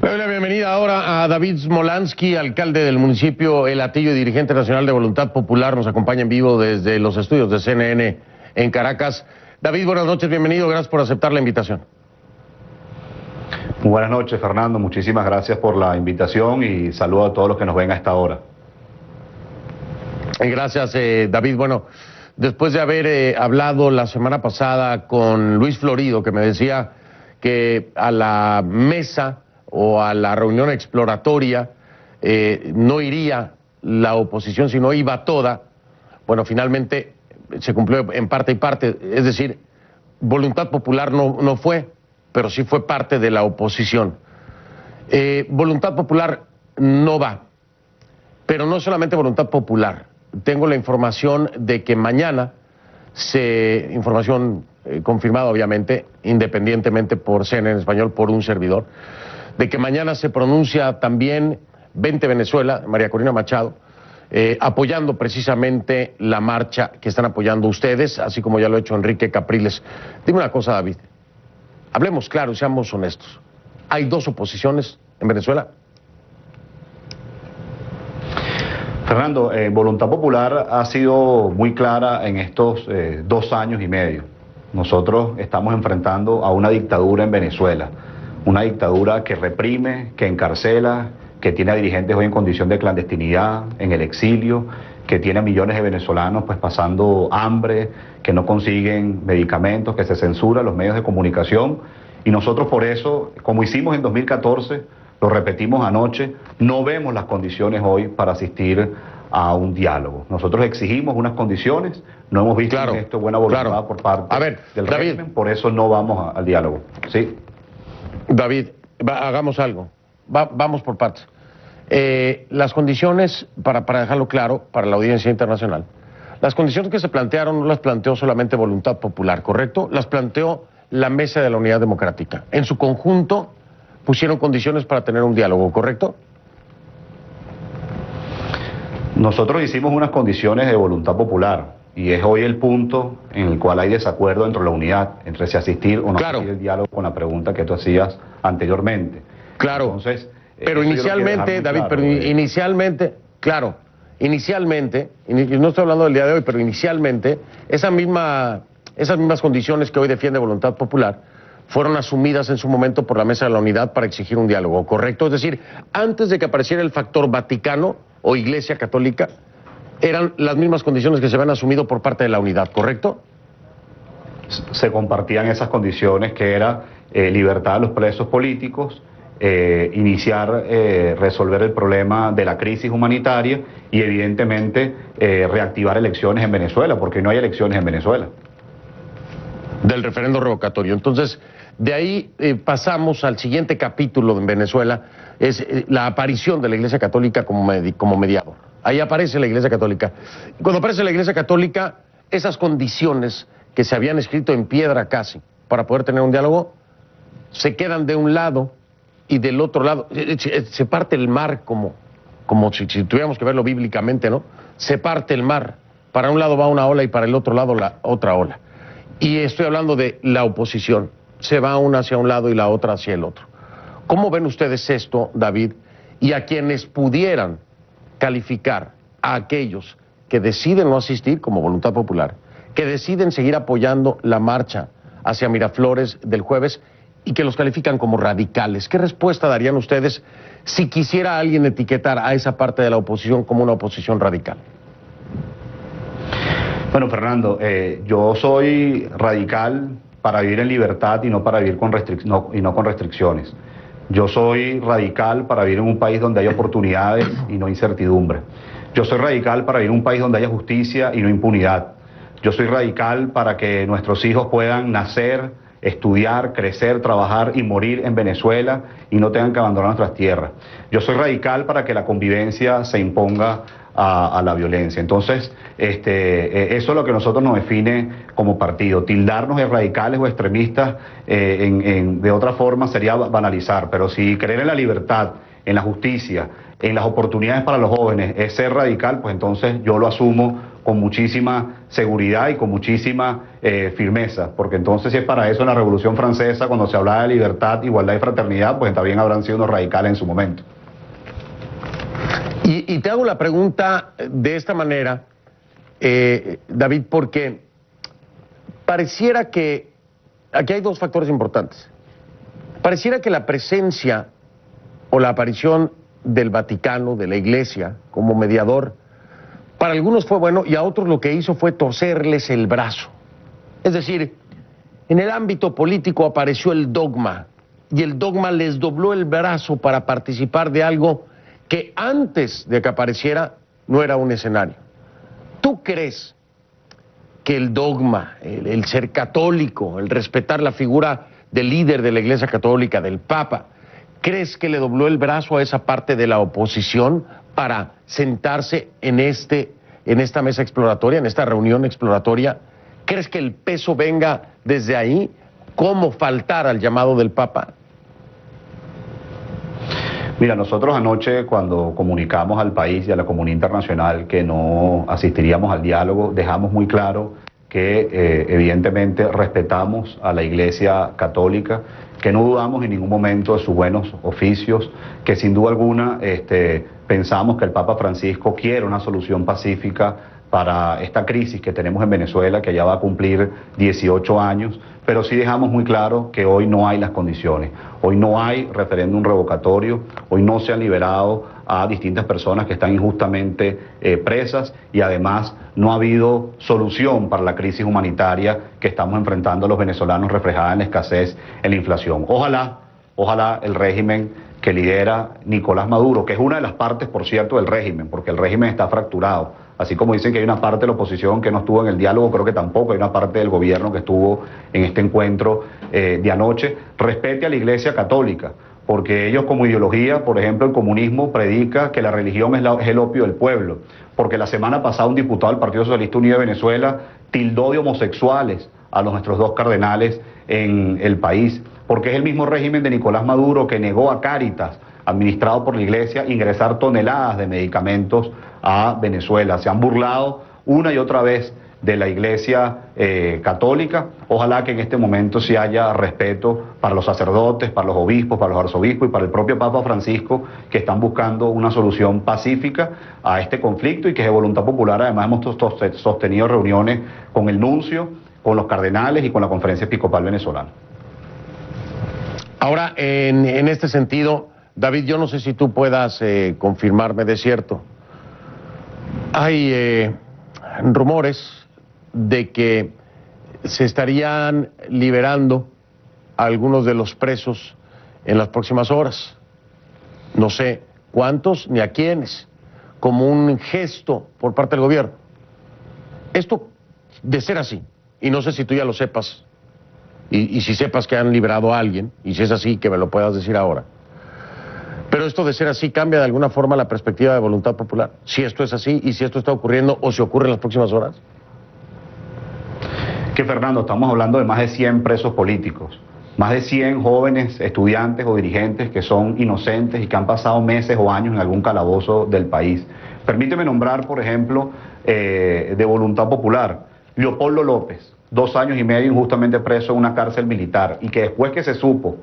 Le doy la bienvenida ahora a David Smolansky, alcalde del municipio El Hatillo y dirigente nacional de Voluntad Popular. Nos acompaña en vivo desde los estudios de CNN en Caracas. David, buenas noches, bienvenido, gracias por aceptar la invitación. Muy buenas noches, Fernando, muchísimas gracias por la invitación y saludo a todos los que nos ven a esta hora. Gracias, David. Bueno, después de haber hablado la semana pasada con Luis Florido, que me decía que a la mesa o a la reunión exploratoria no iría la oposición, sino iba toda. Bueno, finalmente se cumplió en parte y parte, es decir, Voluntad Popular no fue, pero sí fue parte de la oposición. Voluntad Popular no va, pero no solamente Voluntad Popular. Tengo la información de que mañana, información confirmada obviamente, independientemente por CNN en español, por un servidor, de que mañana se pronuncia también Vente Venezuela, María Corina Machado, apoyando precisamente la marcha que están apoyando ustedes, así como ya lo ha hecho Enrique Capriles. Dime una cosa, David, hablemos claro y seamos honestos. ¿Hay dos oposiciones en Venezuela? Fernando, Voluntad Popular ha sido muy clara en estos 2 años y medio. Nosotros estamos enfrentando a una dictadura en Venezuela, una dictadura que reprime, que encarcela, que tiene a dirigentes hoy en condición de clandestinidad, en el exilio, que tiene a millones de venezolanos pues pasando hambre, que no consiguen medicamentos, que se censura los medios de comunicación. Y nosotros por eso, como hicimos en 2014, lo repetimos anoche, no vemos las condiciones hoy para asistir a un diálogo. Nosotros exigimos unas condiciones, no hemos visto en esto buena voluntad por parte del régimen, por eso no vamos al diálogo. ¿Sí? David, hagamos algo, vamos por partes. Las condiciones, para dejarlo claro para la audiencia internacional, las condiciones que se plantearon no las planteó solamente Voluntad Popular, ¿correcto? Las planteó la Mesa de la Unidad Democrática. En su conjunto pusieron condiciones para tener un diálogo, ¿correcto? Nosotros hicimos unas condiciones de Voluntad Popular y es hoy el punto en el cual hay desacuerdo entre la unidad, entre si asistir o no asistir el diálogo, con la pregunta que tú hacías anteriormente. Claro, entonces, pero inicialmente, David, claro, inicialmente, y no estoy hablando del día de hoy, pero inicialmente esas mismas condiciones que hoy defiende Voluntad Popular fueron asumidas en su momento por la Mesa de la Unidad para exigir un diálogo, ¿correcto? Es decir, antes de que apareciera el factor Vaticano o Iglesia Católica, eran las mismas condiciones que se habían asumido por parte de la Unidad, ¿correcto? Se compartían esas condiciones, que era libertad de los presos políticos, resolver el problema de la crisis humanitaria y evidentemente reactivar elecciones en Venezuela, porque no hay elecciones en Venezuela. Del referendo revocatorio. Entonces, de ahí pasamos al siguiente capítulo en Venezuela, es la aparición de la Iglesia Católica como mediador. Ahí aparece la Iglesia Católica. Cuando aparece la Iglesia Católica, esas condiciones que se habían escrito en piedra casi para poder tener un diálogo, se quedan de un lado y del otro lado. Se parte el mar como si tuviéramos que verlo bíblicamente, ¿no? Se parte el mar. Para un lado va una ola y para el otro lado la otra ola. Y estoy hablando de la oposición. Se va una hacia un lado y la otra hacia el otro. ¿Cómo ven ustedes esto, David? Y a quienes pudieran calificar a aquellos que deciden no asistir, como Voluntad Popular, que deciden seguir apoyando la marcha hacia Miraflores del jueves y que los califican como radicales. ¿Qué respuesta darían ustedes si quisiera alguien etiquetar a esa parte de la oposición como una oposición radical? Bueno, Fernando, yo soy radical para vivir en libertad y no para vivir con restricciones. Yo soy radical para vivir en un país donde haya oportunidades y no incertidumbre. Yo soy radical para vivir en un país donde haya justicia y no impunidad. Yo soy radical para que nuestros hijos puedan nacer, estudiar, crecer, trabajar y morir en Venezuela y no tengan que abandonar nuestras tierras. Yo soy radical para que la convivencia se imponga a la violencia. Entonces, eso es lo que nosotros nos define como partido. Tildarnos de radicales o extremistas de otra forma sería banalizar, pero si creer en la libertad, en la justicia, en las oportunidades para los jóvenes es ser radical, pues entonces yo lo asumo con muchísima seguridad y con muchísima firmeza, porque entonces si es para eso en la Revolución Francesa, cuando se hablaba de libertad, igualdad y fraternidad, pues también habrán sido unos radicales en su momento. Y te hago la pregunta de esta manera, David, porque pareciera que aquí hay dos factores importantes. Pareciera que la presencia o la aparición del Vaticano, de la Iglesia, como mediador, para algunos fue bueno y a otros lo que hizo fue torcerles el brazo. Es decir, en el ámbito político apareció el dogma y el dogma les dobló el brazo para participar de algo que antes de que apareciera no era un escenario. ¿Tú crees que el dogma, el ser católico, el respetar la figura del líder de la Iglesia Católica, del Papa, crees que le dobló el brazo a esa parte de la oposición para sentarse en esta mesa exploratoria, en esta reunión exploratoria? ¿Crees que el peso venga desde ahí? ¿Cómo faltar al llamado del Papa? Mira, nosotros anoche cuando comunicamos al país y a la comunidad internacional que no asistiríamos al diálogo, dejamos muy claro que evidentemente respetamos a la Iglesia Católica, que no dudamos en ningún momento de sus buenos oficios, que sin duda alguna pensamos que el Papa Francisco quiere una solución pacífica para esta crisis que tenemos en Venezuela, que ya va a cumplir 18 años, pero sí dejamos muy claro que hoy no hay las condiciones. Hoy no hay referéndum revocatorio, hoy no se han liberado a distintas personas que están injustamente presas y además no ha habido solución para la crisis humanitaria que estamos enfrentando los venezolanos reflejada en la escasez, en la inflación. Ojalá el régimen que lidera Nicolás Maduro, que es una de las partes, por cierto, del régimen, porque el régimen está fracturado. Así como dicen que hay una parte de la oposición que no estuvo en el diálogo, creo que tampoco hay una parte del gobierno que estuvo en este encuentro de anoche. Respete a la Iglesia Católica, porque ellos como ideología, por ejemplo, el comunismo predica que la religión es el opio del pueblo, porque la semana pasada un diputado del Partido Socialista Unido de Venezuela tildó de homosexuales a nuestros dos cardenales en el país, porque es el mismo régimen de Nicolás Maduro que negó a Cáritas, administrado por la Iglesia, ingresar toneladas de medicamentos a Venezuela. Se han burlado una y otra vez de la Iglesia Católica. Ojalá que en este momento sí haya respeto para los sacerdotes, para los obispos, para los arzobispos y para el propio Papa Francisco, que están buscando una solución pacífica a este conflicto y que es de voluntad popular. Además hemos sostenido reuniones con el nuncio, con los cardenales y con la Conferencia Episcopal Venezolana. Ahora, en este sentido, David, yo no sé si tú puedas confirmarme de cierto. Hay rumores de que se estarían liberando a algunos de los presos en las próximas horas. No sé cuántos ni a quiénes, como un gesto por parte del gobierno. Esto, de ser así, y no sé si tú ya lo sepas, y si sepas que han liberado a alguien, y si es así, que me lo puedas decir ahora. Pero esto de ser así cambia de alguna forma la perspectiva de voluntad popular. Si esto es así y si esto está ocurriendo o si ocurre en las próximas horas. Que Fernando, estamos hablando de más de 100 presos políticos, más de 100 jóvenes estudiantes o dirigentes que son inocentes y que han pasado meses o años en algún calabozo del país. Permíteme nombrar, por ejemplo, de voluntad popular, Leopoldo López, 2 años y medio injustamente preso en una cárcel militar y que después que se supo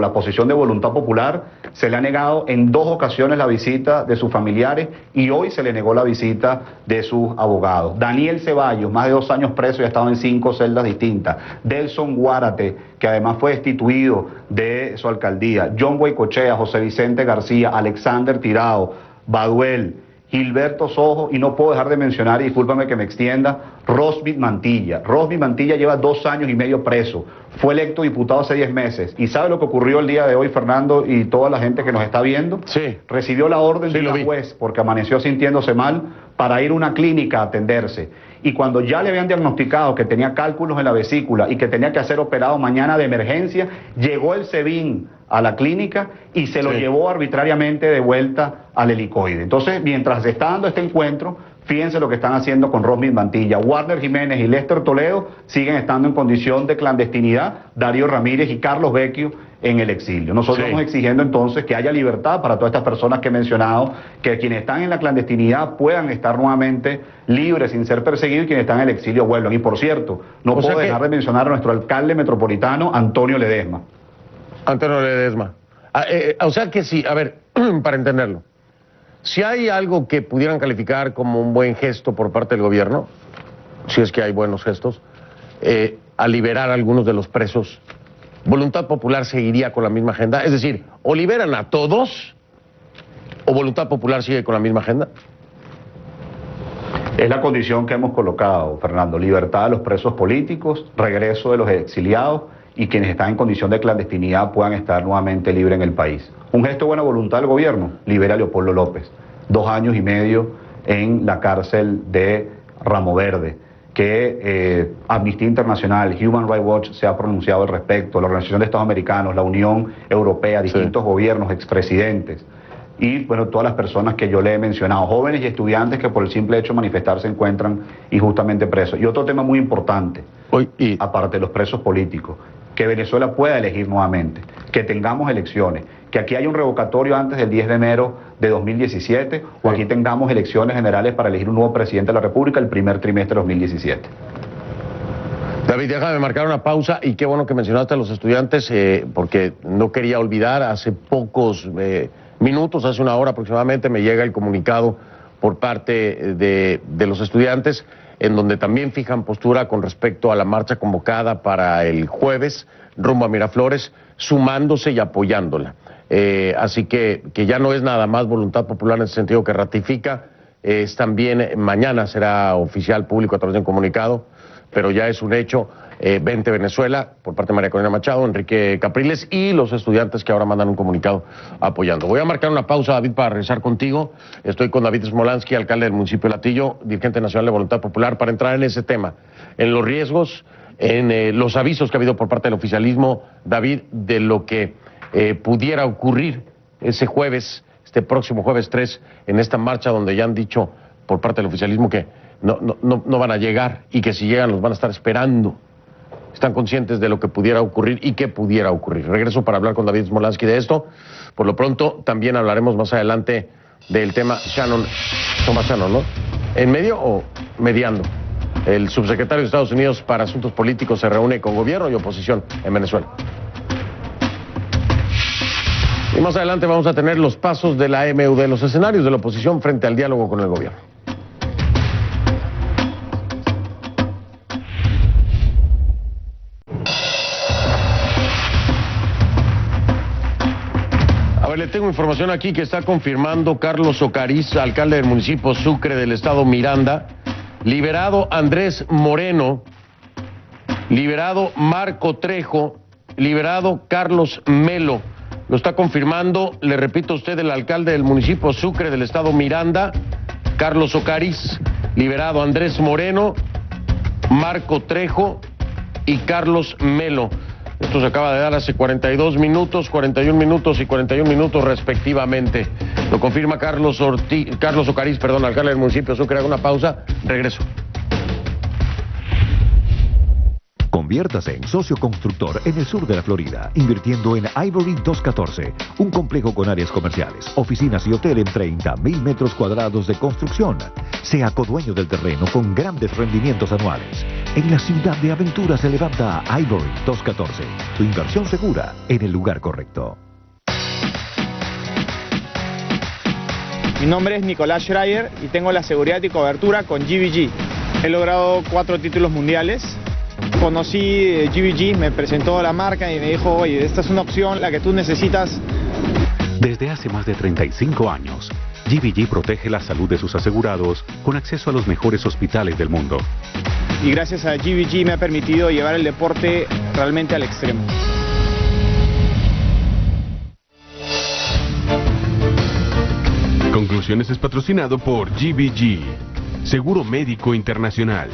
la posición de voluntad popular, se le ha negado en 2 ocasiones la visita de sus familiares y hoy se le negó la visita de sus abogados. Daniel Ceballos, más de 2 años preso y ha estado en 5 celdas distintas. Delson Guárate, que además fue destituido de su alcaldía. John Guaycochea, José Vicente García, Alexander Tirado, Baduel, Gilberto Sojo, y no puedo dejar de mencionar, y discúlpame que me extienda, Rosbit Mantilla. Rosbit Mantilla lleva 2 años y medio preso, fue electo diputado hace 10 meses, y ¿sabe lo que ocurrió el día de hoy, Fernando, y toda la gente que nos está viendo? Sí. Recibió la orden de una juez, porque amaneció sintiéndose mal, para ir a una clínica a atenderse. Y cuando ya le habían diagnosticado que tenía cálculos en la vesícula y que tenía que ser operado mañana de emergencia, llegó el SEBIN a la clínica y se lo llevó arbitrariamente de vuelta al helicoide. Entonces, mientras se está dando este encuentro, fíjense lo que están haciendo con Rosbit Mantilla. Warner Jiménez y Lester Toledo siguen estando en condición de clandestinidad. Darío Ramírez y Carlos Vecchio en el exilio. Nosotros Sí. estamos exigiendo entonces que haya libertad para todas estas personas que he mencionado, que quienes están en la clandestinidad puedan estar nuevamente libres sin ser perseguidos y quienes están en el exilio vuelvan. Y por cierto, no O sea puedo que- dejar de mencionar a nuestro alcalde metropolitano, Antonio Ledesma. Antonio Ledesma. O sea que sí, a ver, para entenderlo, si hay algo que pudieran calificar como un buen gesto por parte del gobierno, si es que hay buenos gestos, a liberar a algunos de los presos, ¿Voluntad Popular seguiría con la misma agenda? Es decir, o liberan a todos, o Voluntad Popular sigue con la misma agenda. Es la condición que hemos colocado, Fernando: libertad de los presos políticos, regreso de los exiliados y quienes están en condición de clandestinidad puedan estar nuevamente libres en el país. Un gesto de buena voluntad del gobierno: libera a Leopoldo López, 2 años y medio en la cárcel de Ramo Verde, que Amnistía Internacional, Human Rights Watch se ha pronunciado al respecto, la Organización de Estados Americanos, la Unión Europea, distintos gobiernos, expresidentes, y bueno, todas las personas que yo le he mencionado, jóvenes y estudiantes que por el simple hecho de manifestar se encuentran injustamente presos. Y otro tema muy importante, aparte de los presos políticos, que Venezuela pueda elegir nuevamente, que tengamos elecciones, que aquí haya un revocatorio antes del 10 de enero de 2017, o aquí tengamos elecciones generales para elegir un nuevo presidente de la República el primer trimestre de 2017. David, déjame marcar una pausa, y qué bueno que mencionaste a los estudiantes, porque no quería olvidar, hace pocos minutos, hace una hora aproximadamente, me llega el comunicado por parte de los estudiantes, en donde también fijan postura con respecto a la marcha convocada para el jueves rumbo a Miraflores, sumándose y apoyándola. Así que ya no es nada más Voluntad Popular en ese sentido que ratifica, es también, mañana será oficial público a través de un comunicado, pero ya es un hecho. Vente Venezuela, por parte de María Corina Machado, Enrique Capriles y los estudiantes que ahora mandan un comunicado apoyando. Voy a marcar una pausa, David, para regresar contigo. Estoy con David Smolansky, alcalde del municipio de Latillo, dirigente nacional de Voluntad Popular, para entrar en ese tema, en los riesgos, en los avisos que ha habido por parte del oficialismo, David, de lo que pudiera ocurrir ese jueves, este próximo jueves 3, en esta marcha donde ya han dicho por parte del oficialismo que no van a llegar, y que si llegan los van a estar esperando. Están conscientes de lo que pudiera ocurrir y qué pudiera ocurrir. Regreso para hablar con David Smolansky de esto. Por lo pronto, también hablaremos más adelante del tema Shannon, Thomas Shannon, ¿no? ¿En medio o mediando? El subsecretario de Estados Unidos para Asuntos Políticos se reúne con gobierno y oposición en Venezuela. Y más adelante vamos a tener los pasos de la MUD, los escenarios de la oposición frente al diálogo con el gobierno. Le tengo información aquí que está confirmando Carlos Ocariz, alcalde del municipio Sucre del estado Miranda. Liberado Andrés Moreno, liberado Marco Trejo, liberado Carlos Melo. Lo está confirmando, le repito a usted, el alcalde del municipio Sucre del estado Miranda, Carlos Ocariz. Liberado Andrés Moreno, Marco Trejo y Carlos Melo. Esto se acaba de dar hace 42 minutos, 41 minutos y 41 minutos respectivamente. Lo confirma Carlos Ocariz, alcalde del municipio de Sucre. Hago una pausa, regreso. Conviértase en socio constructor en el sur de la Florida, invirtiendo en Ivory 214, un complejo con áreas comerciales, oficinas y hotel en 30.000 metros cuadrados de construcción. Sea codueño del terreno con grandes rendimientos anuales. En la ciudad de aventura se levanta Ivory 214, tu inversión segura en el lugar correcto. Mi nombre es Nicolás Schreier y tengo la seguridad y cobertura con GVG. He logrado 4 títulos mundiales. Conocí GVG, me presentó la marca y me dijo: oye, esta es una opción, la que tú necesitas. Desde hace más de 35 años, GVG protege la salud de sus asegurados con acceso a los mejores hospitales del mundo. Y gracias a GVG me ha permitido llevar el deporte realmente al extremo. Conclusiones es patrocinado por GVG, Seguro Médico Internacional.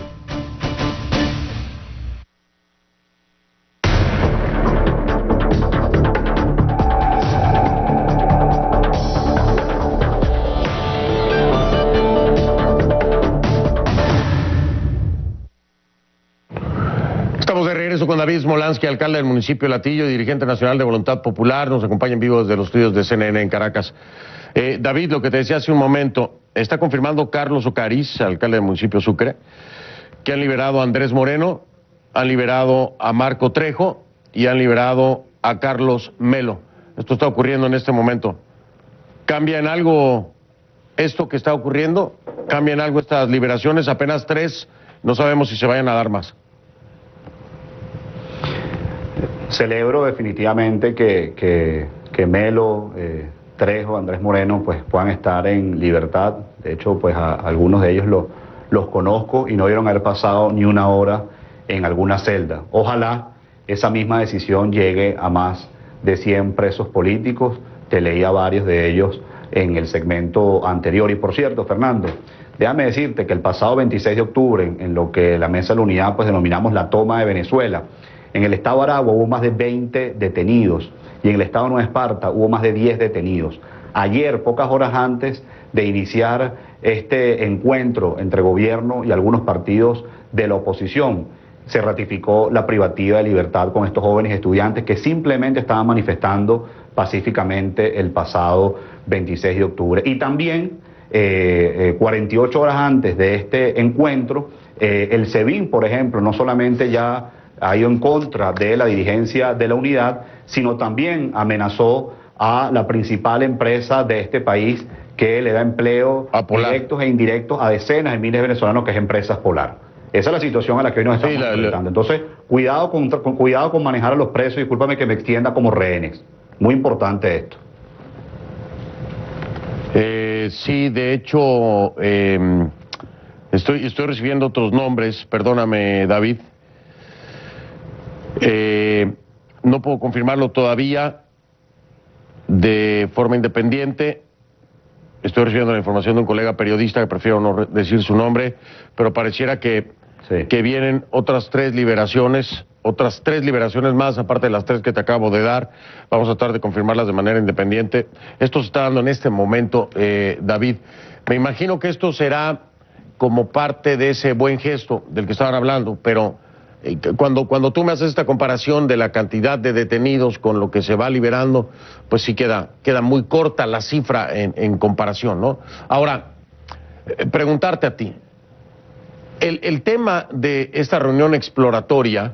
David Smolansky, alcalde del municipio de Latillo y dirigente nacional de Voluntad Popular. Nos acompaña en vivo desde los estudios de CNN en Caracas. David, lo que te decía hace un momento, está confirmando Carlos Ocariz, alcalde del municipio de Sucre, que han liberado a Andrés Moreno, han liberado a Marco Trejo y han liberado a Carlos Melo. Esto está ocurriendo en este momento. ¿Cambia en algo esto que está ocurriendo? ¿Cambia en algo estas liberaciones? Apenas 3, no sabemos si se vayan a dar más. Celebro definitivamente que Melo, Trejo, Andrés Moreno, pues puedan estar en libertad. De hecho, pues a algunos de ellos los conozco y no debieron haber pasado ni una hora en alguna celda. Ojalá esa misma decisión llegue a más de 100 presos políticos. Te leía varios de ellos en el segmento anterior. Y por cierto, Fernando, déjame decirte que el pasado 26 de octubre, en lo que la Mesa de la Unidad pues denominamos la toma de Venezuela, en el estado Aragua hubo más de 20 detenidos y en el estado Nueva Esparta hubo más de 10 detenidos. Ayer, pocas horas antes de iniciar este encuentro entre gobierno y algunos partidos de la oposición, se ratificó la privativa de libertad con estos jóvenes estudiantes que simplemente estaban manifestando pacíficamente el pasado 26 de octubre. Y también, 48 horas antes de este encuentro, el SEBIN, por ejemplo, no solamente ya ha ido en contra de la dirigencia de la unidad, sino también amenazó a la principal empresa de este país que le da empleo directos e indirectos a decenas de miles de venezolanos, que es Empresas Polar. Esa es la situación a la que hoy nos estamos enfrentando. Entonces, cuidado con manejar a los presos, discúlpame que me extienda, como rehenes. Muy importante esto. Sí, de hecho, estoy recibiendo otros nombres, perdóname, David. No puedo confirmarlo todavía de forma independiente. Estoy recibiendo la información de un colega periodista que prefiero no decir su nombre, pero pareciera que vienen otras 3 liberaciones, más, aparte de las 3 que te acabo de dar. Vamos a tratar de confirmarlas de manera independiente. Esto se está dando en este momento, David. Me imagino que esto será como parte de ese buen gesto del que estaban hablando, pero cuando tú me haces esta comparación de la cantidad de detenidos con lo que se va liberando, pues sí queda muy corta la cifra en comparación, ¿no? Ahora, preguntarte a ti, el tema de esta reunión exploratoria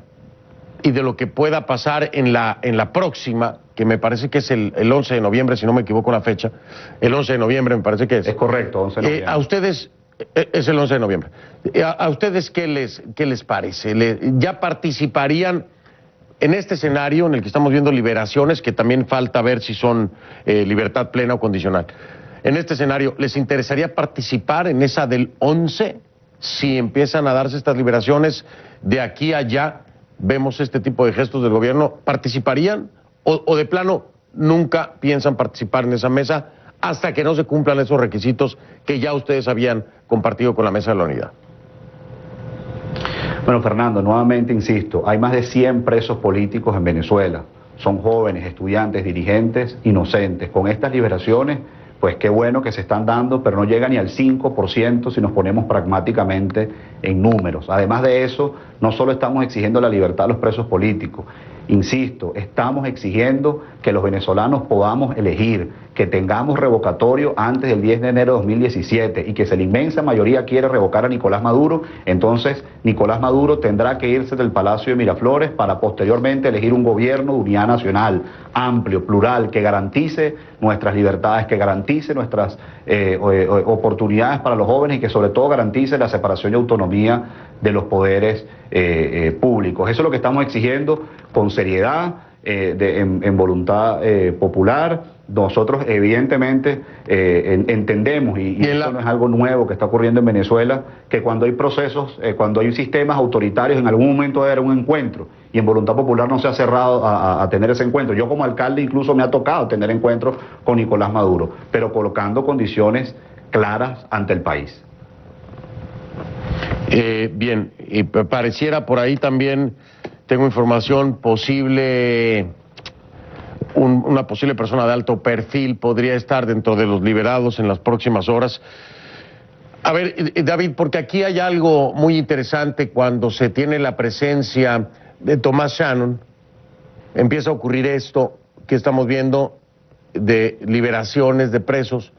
y de lo que pueda pasar en la próxima, que me parece que es el 11 de noviembre, si no me equivoco la fecha, el 11 de noviembre me parece que es. Es correcto, 11 de noviembre. A ustedes... Es el 11 de noviembre. ¿A ustedes qué les parece? ¿Ya participarían en este escenario en el que estamos viendo liberaciones, que también falta ver si son libertad plena o condicional? En este escenario, ¿les interesaría participar en esa del 11? Si empiezan a darse estas liberaciones, de aquí a allá vemos este tipo de gestos del gobierno, ¿participarían? ¿O de plano nunca piensan participar en esa mesa hasta que no se cumplan esos requisitos que ya ustedes habían compartido con la Mesa de la Unidad? Bueno, Fernando, nuevamente insisto, hay más de 100 presos políticos en Venezuela. Son jóvenes, estudiantes, dirigentes, inocentes. Con estas liberaciones, pues qué bueno que se están dando, pero no llega ni al 5% si nos ponemos pragmáticamente en números. Además de eso, no solo estamos exigiendo la libertad de los presos políticos, insisto, estamos exigiendo que los venezolanos podamos elegir, que tengamos revocatorio antes del 10 de enero de 2017 y que si la inmensa mayoría quiere revocar a Nicolás Maduro, entonces Nicolás Maduro tendrá que irse del Palacio de Miraflores para posteriormente elegir un gobierno de unidad nacional, amplio, plural, que garantice nuestras libertades, que garantice nuestras oportunidades para los jóvenes y que sobre todo garantice la separación y autonomía de los poderes públicos. Eso es lo que estamos exigiendo con seriedad, en voluntad popular. Nosotros evidentemente entendemos, y esto no es algo nuevo que está ocurriendo en Venezuela, que cuando hay procesos, cuando hay sistemas autoritarios, en algún momento debe haber un encuentro, y en Voluntad Popular no se ha cerrado a tener ese encuentro. Yo como alcalde incluso me ha tocado tener encuentros con Nicolás Maduro, pero colocando condiciones claras ante el país. Bien, y pareciera por ahí también, tengo información posible, una posible persona de alto perfil podría estar dentro de los liberados en las próximas horas. A ver, David, porque aquí hay algo muy interesante cuando se tiene la presencia de Thomas Shannon empieza a ocurrir esto que estamos viendo de liberaciones de presos,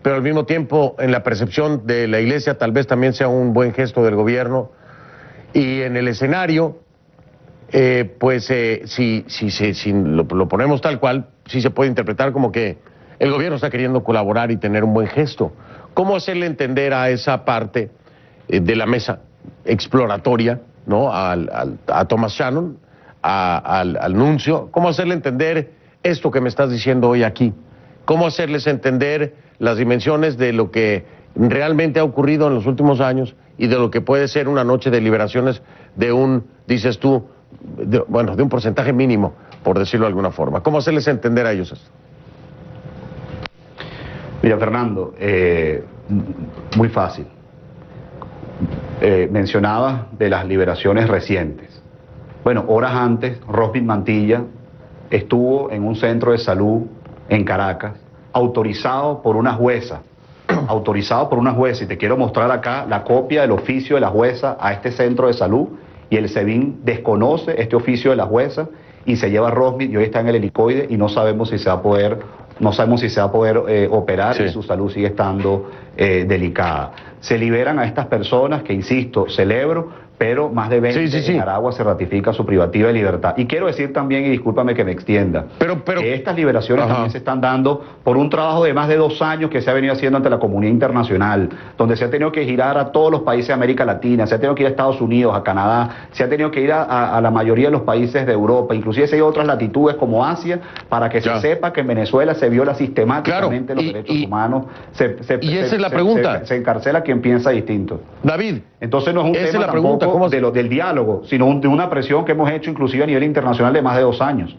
pero al mismo tiempo en la percepción de la iglesia tal vez también sea un buen gesto del gobierno, y en el escenario, si lo ponemos tal cual, sí se puede interpretar como que el gobierno está queriendo colaborar y tener un buen gesto. ¿Cómo hacerle entender a esa parte de la mesa exploratoria, ¿no? a Thomas Shannon, al nuncio? ¿Cómo hacerle entender esto que me estás diciendo hoy aquí? ¿Cómo hacerles entender las dimensiones de lo que realmente ha ocurrido en los últimos años y de lo que puede ser una noche de liberaciones de un, dices tú, de un porcentaje mínimo, por decirlo de alguna forma? ¿Cómo hacerles entender a ellos esto? Mira, Fernando, muy fácil. Mencionabas de las liberaciones recientes. Bueno, horas antes, Rosmin Mantilla estuvo en un centro de salud en Caracas, autorizado por una jueza, y te quiero mostrar acá la copia del oficio de la jueza a este centro de salud, y el SEBIN desconoce este oficio de la jueza y se lleva a Rosmin, y hoy está en el helicoide y no sabemos si se va a poder operar, sí. Y su salud sigue estando delicada. Se liberan a estas personas que, insisto, celebro, pero más de 20 en Aragua se ratifica su privativa de libertad. Y quiero decir también, y discúlpame que me extienda, que estas liberaciones también se están dando por un trabajo de más de 2 años que se ha venido haciendo ante la comunidad internacional, donde se ha tenido que girar a todos los países de América Latina, se ha tenido que ir a Estados Unidos, a Canadá, se ha tenido que ir a la mayoría de los países de Europa, inclusive se ha ido a otras latitudes como Asia, para que se sepa que en Venezuela se viola sistemáticamente los derechos humanos. Y esa es la pregunta. Se encarcela quien piensa distinto. David, entonces no es un tema tampoco del diálogo, sino de una presión que hemos hecho inclusive a nivel internacional de más de 2 años.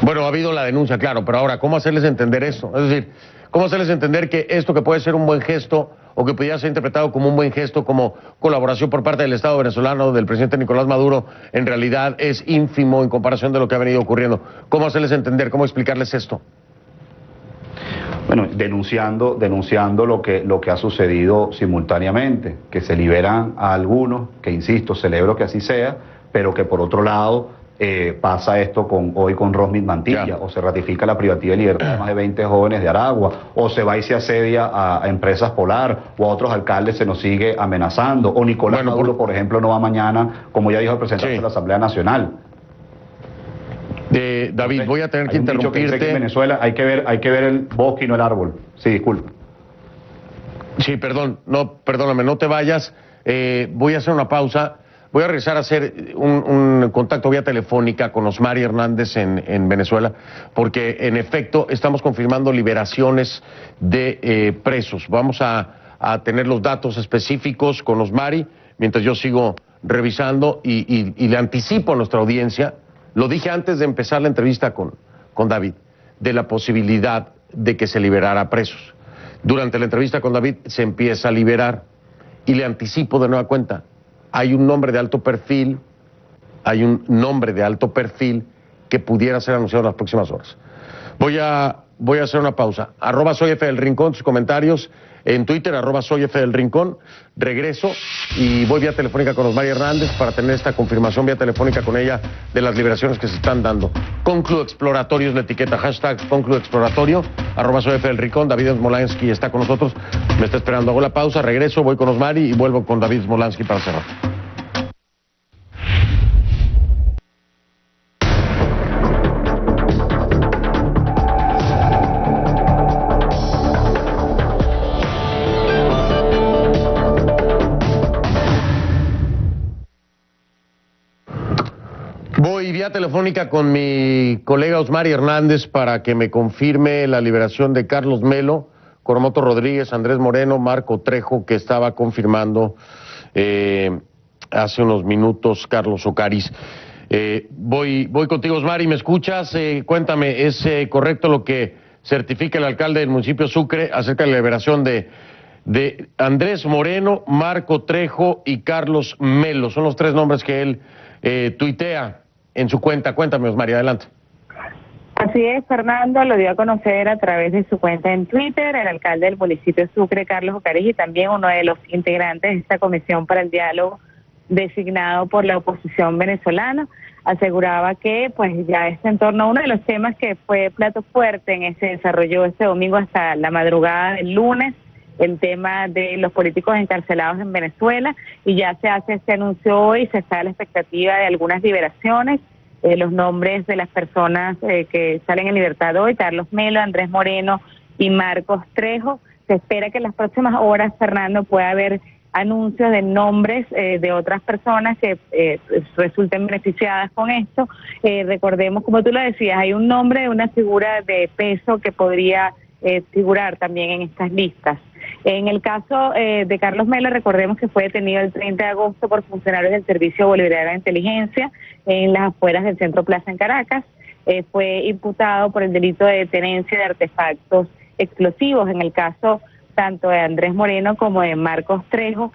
Bueno, ha habido la denuncia, claro, pero ahora, ¿cómo hacerles entender eso? Es decir, ¿cómo hacerles entender que esto que puede ser un buen gesto o que pudiera ser interpretado como un buen gesto, como colaboración por parte del Estado venezolano, del presidente Nicolás Maduro, en realidad es ínfimo en comparación de lo que ha venido ocurriendo? ¿Cómo hacerles entender, cómo explicarles esto? Bueno, denunciando lo que ha sucedido simultáneamente, que se liberan a algunos, que insisto, celebro que así sea, pero que por otro lado pasa esto hoy con Rosmin Mantilla, o se ratifica la privativa de libertad de más de 20 jóvenes de Aragua, o se va y se asedia a Empresas Polar, o a otros alcaldes se nos sigue amenazando, o Nicolás Maduro, por ejemplo, no va mañana, como ya dijo el presidente de la Asamblea Nacional. David, voy a tener que interrumpirte. En Venezuela hay que ver el bosque y no el árbol. Sí, disculpa. Sí, perdóname, no te vayas. Voy a hacer una pausa. Voy a regresar a hacer un contacto vía telefónica con Osmari Hernández en Venezuela, porque en efecto estamos confirmando liberaciones de presos. Vamos a tener los datos específicos con Osmari, mientras yo sigo revisando y le anticipo a nuestra audiencia. Lo dije antes de empezar la entrevista con David, de la posibilidad de que se liberara presos. Durante la entrevista con David se empieza a liberar, y le anticipo de nueva cuenta, hay un nombre de alto perfil, que pudiera ser anunciado en las próximas horas. Voy a hacer una pausa. @soyfdelrincón, sus comentarios en Twitter, @soyfdelrincón. Regreso y voy vía telefónica con Osmari Hernández para tener esta confirmación vía telefónica con ella de las liberaciones que se están dando. Conclu Exploratorio es la etiqueta, #Conclu Exploratorio, @soyfdelrincón. David Smolansky está con nosotros, me está esperando. Hago la pausa, regreso, voy con Osmari y vuelvo con David Smolansky para cerrar. Voy vía telefónica con mi colega Osmari Hernández para que me confirme la liberación de Carlos Melo, Coromoto Rodríguez, Andrés Moreno, Marco Trejo, que estaba confirmando hace unos minutos Carlos Ocariz. Voy contigo, Osmari, ¿me escuchas? Cuéntame, ¿es correcto lo que certifica el alcalde del municipio de Sucre acerca de la liberación de Andrés Moreno, Marco Trejo y Carlos Melo? Son los 3 nombres que él tuitea en su cuenta. Cuéntame, Osmari, adelante. Así es, Fernando, lo dio a conocer a través de su cuenta en Twitter el alcalde del municipio de Sucre, Carlos Ocariz, y también uno de los integrantes de esta comisión para el diálogo designado por la oposición venezolana. Aseguraba que pues ya en torno a uno de los temas que fue plato fuerte se desarrolló este domingo hasta la madrugada del lunes, el tema de los políticos encarcelados en Venezuela, y ya se hace este anuncio hoy, se está a la expectativa de algunas liberaciones. Los nombres de las personas que salen en libertad hoy: Carlos Melo, Andrés Moreno y Marcos Trejo. Se espera que en las próximas horas, Fernando, pueda haber anuncios de nombres de otras personas que resulten beneficiadas con esto. Recordemos, como tú lo decías, hay un nombre de una figura de peso que podría figurar también en estas listas. En el caso de Carlos Melo, recordemos que fue detenido el 30 de agosto por funcionarios del Servicio Bolivariano de Inteligencia en las afueras del Centro Plaza en Caracas. Fue imputado por el delito de tenencia de artefactos explosivos. En el caso tanto de Andrés Moreno como de Marcos Trejo,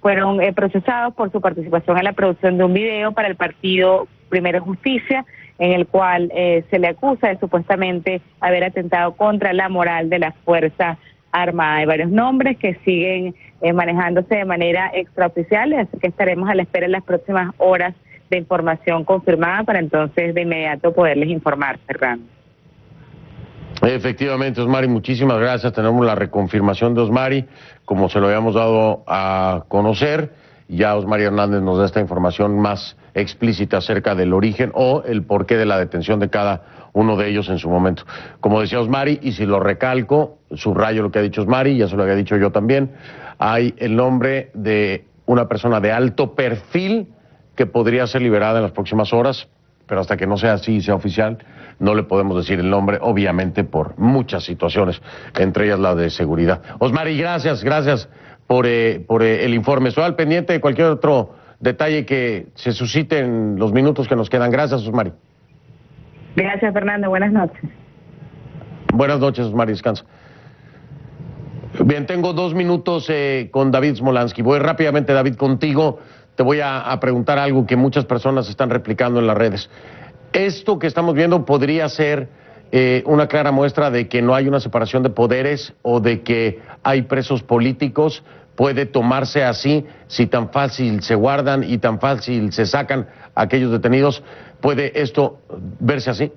fueron procesados por su participación en la producción de un video para el partido Primero Justicia, en el cual se le acusa de supuestamente haber atentado contra la moral de la Fuerza Armada. Hay varios nombres que siguen manejándose de manera extraoficial, así que estaremos a la espera en las próximas horas de información confirmada para entonces de inmediato poderles informar, Fernando. Efectivamente, Osmari, muchísimas gracias. Tenemos la reconfirmación de Osmari, como se lo habíamos dado a conocer. Ya Osmari Hernández nos da esta información más explícita acerca del origen o el porqué de la detención de cada uno de ellos en su momento. Como decía Osmari, y si lo recalco, subrayo lo que ha dicho Osmari, ya se lo había dicho yo también, hay el nombre de una persona de alto perfil que podría ser liberada en las próximas horas, pero hasta que no sea así, sea oficial, no le podemos decir el nombre, obviamente por muchas situaciones, entre ellas la de seguridad. Osmari, gracias por el informe. Estoy al pendiente de cualquier otro detalle que se suscite en los minutos que nos quedan. Gracias, Osmari. Gracias, Fernando. Buenas noches. Buenas noches, Osmari. Descansa. Bien, tengo 2 minutos con David Smolansky. Voy rápidamente, David, contigo. Te voy a preguntar algo que muchas personas están replicando en las redes. Esto que estamos viendo podría ser una clara muestra de que no hay una separación de poderes o de que hay presos políticos. ¿Puede tomarse así si tan fácil se guardan y tan fácil se sacan aquellos detenidos? ¿Puede esto verse así?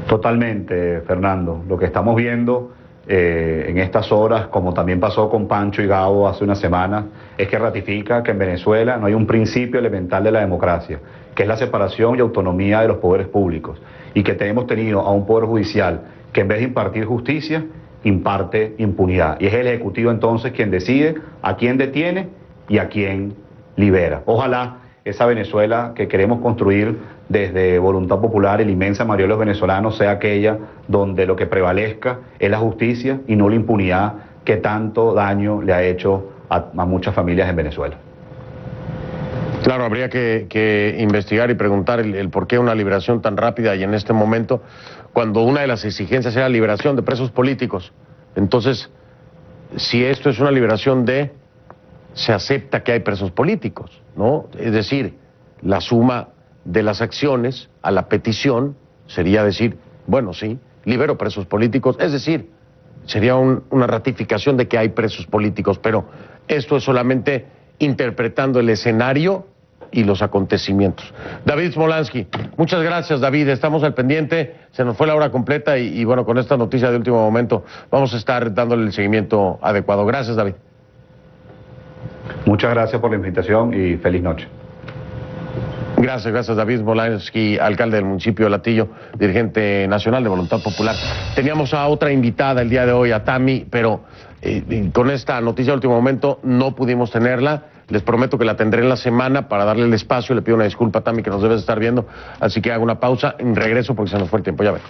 Totalmente, Fernando. Lo que estamos viendo en estas horas, como también pasó con Pancho y Gabo hace una semana, es que ratifica que en Venezuela no hay un principio elemental de la democracia, que es la separación y autonomía de los poderes públicos, y que hemos tenido a un poder judicial que en vez de impartir justicia, imparte impunidad, y es el Ejecutivo entonces quien decide a quién detiene y a quién libera. Ojalá esa Venezuela que queremos construir desde Voluntad Popular y la inmensa mayoría de los venezolanos sea aquella donde lo que prevalezca es la justicia y no la impunidad que tanto daño le ha hecho a muchas familias en Venezuela. Claro, habría que investigar y preguntar el por qué una liberación tan rápida y en este momento, cuando una de las exigencias era la liberación de presos políticos. Entonces, si esto es una liberación se acepta que hay presos políticos, ¿no? Es decir, la suma de las acciones a la petición sería decir, bueno, sí, libero presos políticos, es decir, sería una ratificación de que hay presos políticos, pero esto es solamente interpretando el escenario y los acontecimientos. David Smolansky, muchas gracias, David, estamos al pendiente, se nos fue la hora completa y bueno, con esta noticia de último momento vamos a estar dándole el seguimiento adecuado. Gracias, David. Muchas gracias por la invitación y feliz noche. Gracias, David Smolansky, alcalde del municipio de Latillo, dirigente nacional de Voluntad Popular. Teníamos a otra invitada el día de hoy, a Tami, pero con esta noticia de último momento no pudimos tenerla. Les prometo que la tendré en la semana para darle el espacio. Le pido una disculpa a Tami, que nos debe estar viendo. Así que hago una pausa, en regreso porque se nos fue el tiempo. Ya ven.